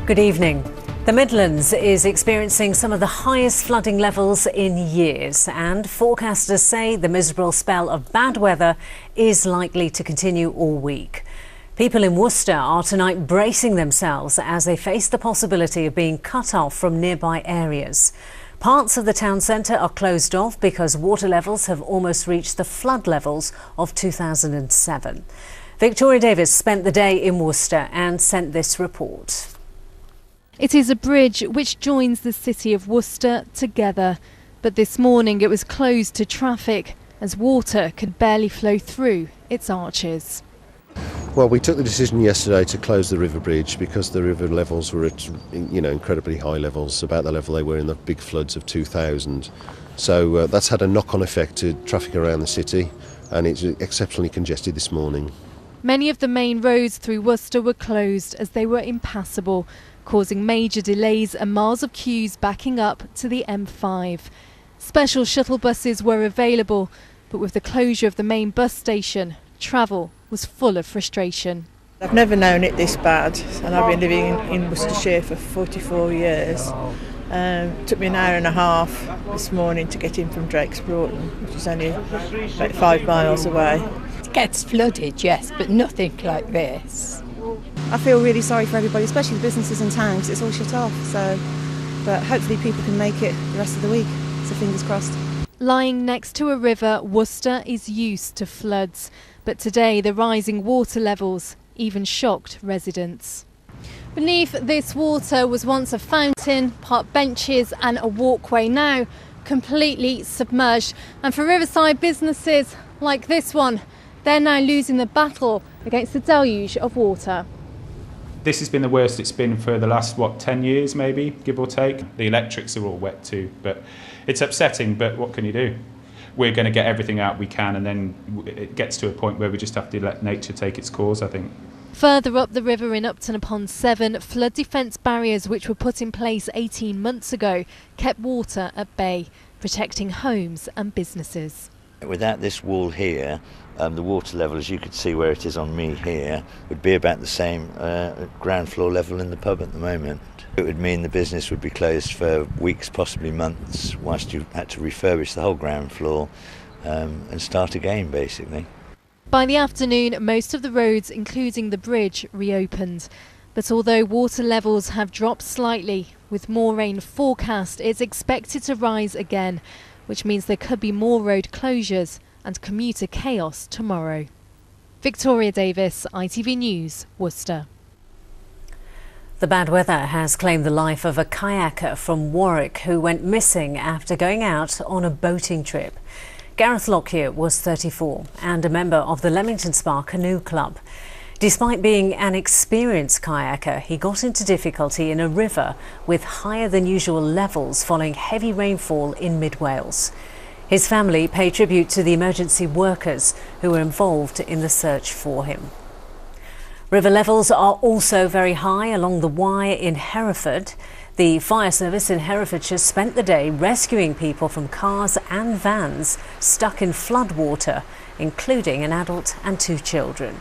Good evening. The Midlands is experiencing some of the highest flooding levels in years, and forecasters say the miserable spell of bad weather is likely to continue all week. People in Worcester are tonight bracing themselves as they face the possibility of being cut off from nearby areas. Parts of the town centre are closed off because water levels have almost reached the flood levels of 2007. Victoria Davis spent the day in Worcester and sent this report. It is a bridge which joins the city of Worcester together, but this morning it was closed to traffic as water could barely flow through its arches. Well, we took the decision yesterday to close the river bridge because the river levels were at incredibly high levels, about the level they were in the big floods of 2000. So that's had a knock-on effect to traffic around the city, and it's exceptionally congested this morning. Many of the main roads through Worcester were closed as they were impassable, causing major delays and miles of queues backing up to the M5. Special shuttle buses were available, but with the closure of the main bus station, travel was full of frustration. I've never known it this bad, and I've been living in Worcestershire for 44 years. It took me an hour and a half this morning to get in from Drake's Broughton, which is only about 5 miles away. It gets flooded, yes, but nothing like this. I feel really sorry for everybody, especially the businesses in town, because it's all shut off. But hopefully people can make it the rest of the week, so fingers crossed. Lying next to a river, Worcester is used to floods, but today the rising water levels even shocked residents. Beneath this water was once a fountain, park benches and a walkway, now completely submerged. And for riverside businesses like this one, they're now losing the battle against the deluge of water. This has been the worst it's been for the last, 10 years maybe, give or take. The electrics are all wet too, but it's upsetting, but what can you do? We're going to get everything out we can, and then it gets to a point where we just have to let nature take its course, I think. Further up the river in Upton-upon-Severn, flood defence barriers which were put in place 18 months ago kept water at bay, protecting homes and businesses. Without this wall here, the water level, as you could see where it is on me here, would be about the same ground floor level in the pub at the moment. It would mean the business would be closed for weeks, possibly months, whilst you had to refurbish the whole ground floor and start again, basically. By the afternoon, most of the roads, including the bridge, reopened. But although water levels have dropped slightly, with more rain forecast, it's expected to rise again, which means there could be more road closures and commuter chaos tomorrow. Victoria Davis, ITV News, Worcester. The bad weather has claimed the life of a kayaker from Warwick who went missing after going out on a boating trip. Gareth Lockyer was 34 and a member of the Leamington Spa Canoe Club. Despite being an experienced kayaker, he got into difficulty in a river with higher than usual levels following heavy rainfall in mid-Wales. His family paid tribute to the emergency workers who were involved in the search for him. River levels are also very high along the Wye in Hereford. The fire service in Herefordshire spent the day rescuing people from cars and vans stuck in floodwater, including an adult and 2 children.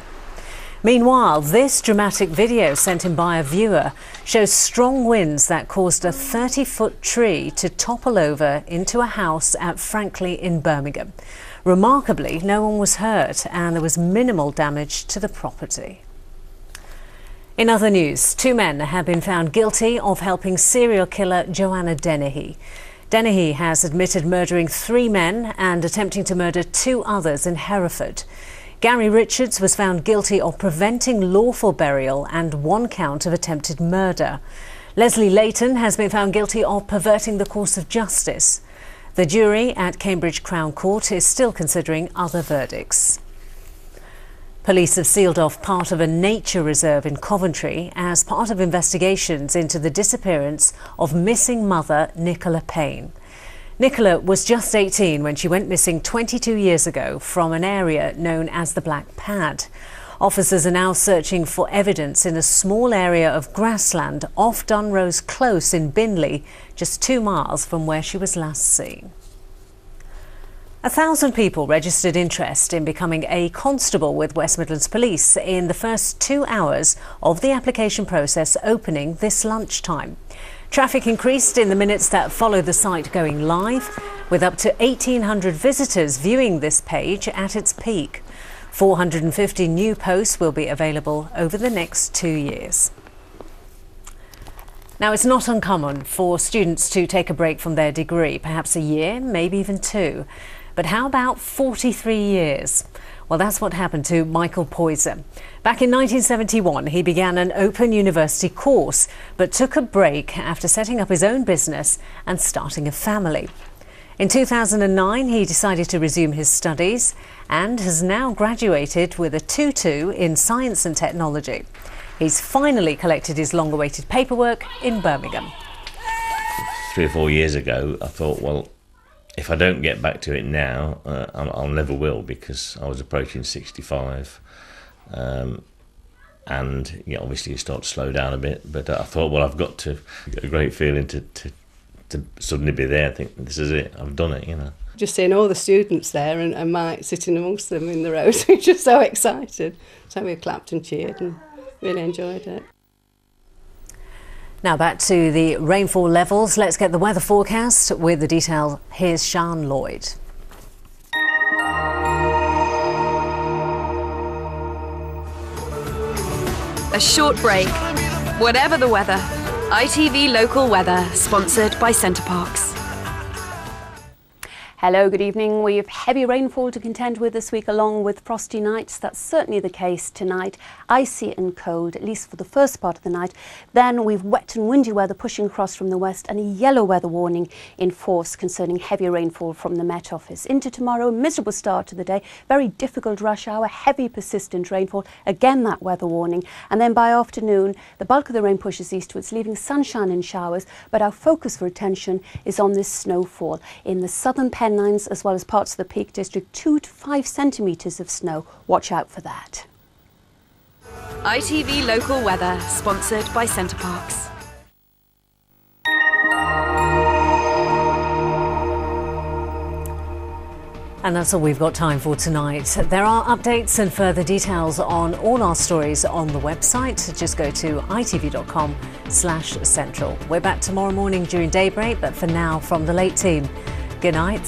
Meanwhile, this dramatic video sent in by a viewer shows strong winds that caused a 30-foot tree to topple over into a house at Frankley in Birmingham. Remarkably, no one was hurt and there was minimal damage to the property. In other news, 2 men have been found guilty of helping serial killer Joanna Dennehy. Dennehy has admitted murdering 3 men and attempting to murder 2 others in Hereford. Gary Richards was found guilty of preventing lawful burial and 1 count of attempted murder. Leslie Layton has been found guilty of perverting the course of justice. The jury at Cambridge Crown Court is still considering other verdicts. Police have sealed off part of a nature reserve in Coventry as part of investigations into the disappearance of missing mother Nicola Payne. Nicola was just 18 when she went missing 22 years ago from an area known as the Black Pad. Officers are now searching for evidence in a small area of grassland off Dunrose Close in Binley, just 2 miles from where she was last seen. 1,000 people registered interest in becoming a constable with West Midlands Police in the first 2 hours of the application process opening this lunchtime. Traffic increased in the minutes that followed the site going live, with up to 1,800 visitors viewing this page at its peak. 450 new posts will be available over the next 2 years. Now, it's not uncommon for students to take a break from their degree, perhaps a year, maybe even 2. But how about 43 years? Well, that's what happened to Michael Poyser. Back in 1971, he began an open university course, but took a break after setting up his own business and starting a family. In 2009, he decided to resume his studies and has now graduated with a 2-2 in science and technology. He's finally collected his long-awaited paperwork in Birmingham. 3 or 4 years ago, I thought, well, if I don't get back to it now, I'll never will, because I was approaching 65. And obviously you start to slow down a bit. But I thought, well, I've got to get a great feeling to suddenly be there. I think this is it. I've done it, Just seeing all the students there and Mike sitting amongst them in the rows, we were just so excited. So we clapped and cheered and really enjoyed it. Now back to the rainfall levels. Let's get the weather forecast with the detail. Here's Sian Lloyd. A short break. Whatever the weather. ITV Local Weather, sponsored by Centre Parks. Hello, good evening. We have heavy rainfall to contend with this week, along with frosty nights. That's certainly the case tonight. Icy and cold, at least for the first part of the night. Then we've wet and windy weather pushing across from the west, and a yellow weather warning in force concerning heavy rainfall from the Met Office. Into tomorrow, miserable start to the day, very difficult rush hour, heavy persistent rainfall, again that weather warning. And then by afternoon, the bulk of the rain pushes eastwards, leaving sunshine and showers, but our focus for attention is on this snowfall. In the southern Pennines, as well as parts of the Peak District, 2 to 5 centimetres of snow. Watch out for that. ITV Local Weather, sponsored by Centre Parks. And that's all we've got time for tonight. There are updates and further details on all our stories on the website. Just go to itv.com/central. We're back tomorrow morning during daybreak, but for now, from the late team, good night